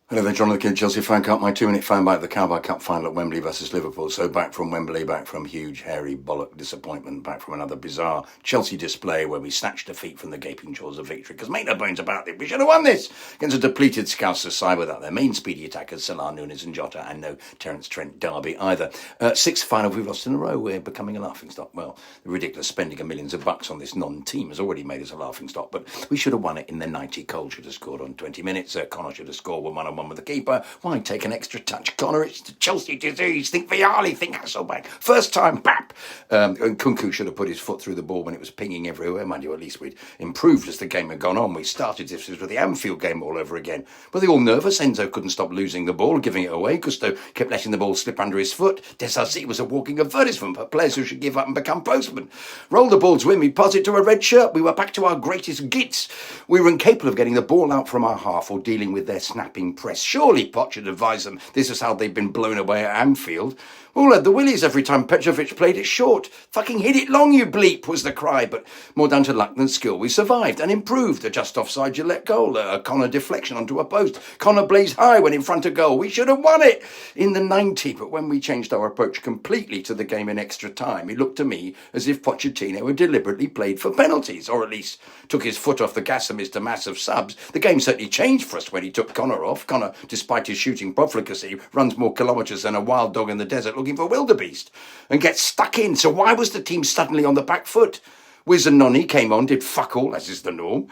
Hello there, John of the Kid, Chelsea Fan Cup. My 2-minute fan bite of the Caraboa Cup final at Wembley versus Liverpool. So back from Wembley, back from huge, hairy bollock disappointment, back from another bizarre Chelsea display where we snatched defeat from the gaping jaws of victory. Because make no bones about it, we should have won this against a depleted Scousers side without their main speedy attackers, Salah, Nunes and Jota, and no Terence Trent Derby either. Sixth final we've lost in a row. We're becoming a laughingstock. Well, the ridiculous spending of millions of bucks on this non-team has already made us a laughingstock, but we should have won it in the 90. Cole should have scored on 20 minutes. Connor should have scored one-on-one with the keeper. Why take an extra touch, Connor? It's the Chelsea disease. Think Vialli, think Hasselbank. First time, bap! And Kunku should have put his foot through the ball when it was pinging everywhere. Mind you, at least we'd improved as the game had gone on. We started as if this was the Anfield game all over again. Were they all nervous? Enzo couldn't stop losing the ball, giving it away. Gusto kept letting the ball slip under his foot. Desarcy was a walking advertisement for players who should give up and become postmen. Roll the ball to him, he'd pass it to a red shirt. We were back to our greatest gits. We were incapable of getting the ball out from our half or dealing with their snapping press. Surely Poch had advised them this is how they'd been blown away at Anfield. We all had the willies every time Petrovic played it short. Fucking hit it long, you bleep, was the cry, but more down to luck than skill. We survived and improved. A just offside Gillette goal, a Connor deflection onto a post. Connor blazed high when in front of goal. We should have won it in the 90, but when we changed our approach completely to the game in extra time, it looked to me as if Pochettino had deliberately played for penalties, or at least took his foot off the gas amidst a mass of subs. The game certainly changed for us when he took Connor off. Connor, despite his shooting profligacy, runs more kilometres than a wild dog in the desert looking for wildebeest and gets stuck in. So why was the team suddenly on the back foot? Wiz and Nonny came on, did fuck all, as is the norm.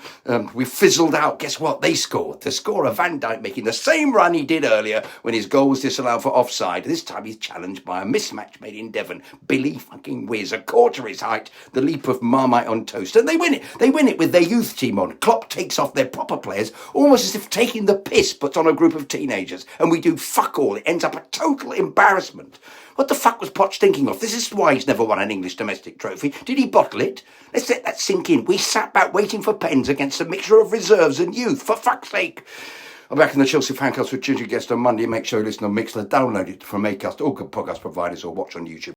We fizzled out. Guess what? They scored. The scorer, Van Dijk, making the same run he did earlier when his goal was disallowed for offside. This time he's challenged by a mismatch made in Devon. Billy fucking Wiz, a quarter his height, the leap of Marmite on toast. And they win it. They win it with their youth team on. Klopp takes off their proper players, almost as if taking the piss, puts on a group of teenagers. And we do fuck all. It ends up a total embarrassment. What the fuck was Poch thinking of? This is why he's never won an English domestic trophy. Did he bottle it? Let's let that sink in. We sat back waiting for pens against a mixture of reserves and youth, for fuck's sake. I'm back in the Chelsea Fancast with Ginger Guest on Monday. Make sure you listen on Mixler. Download it from Acast, all good podcast providers, or watch on YouTube.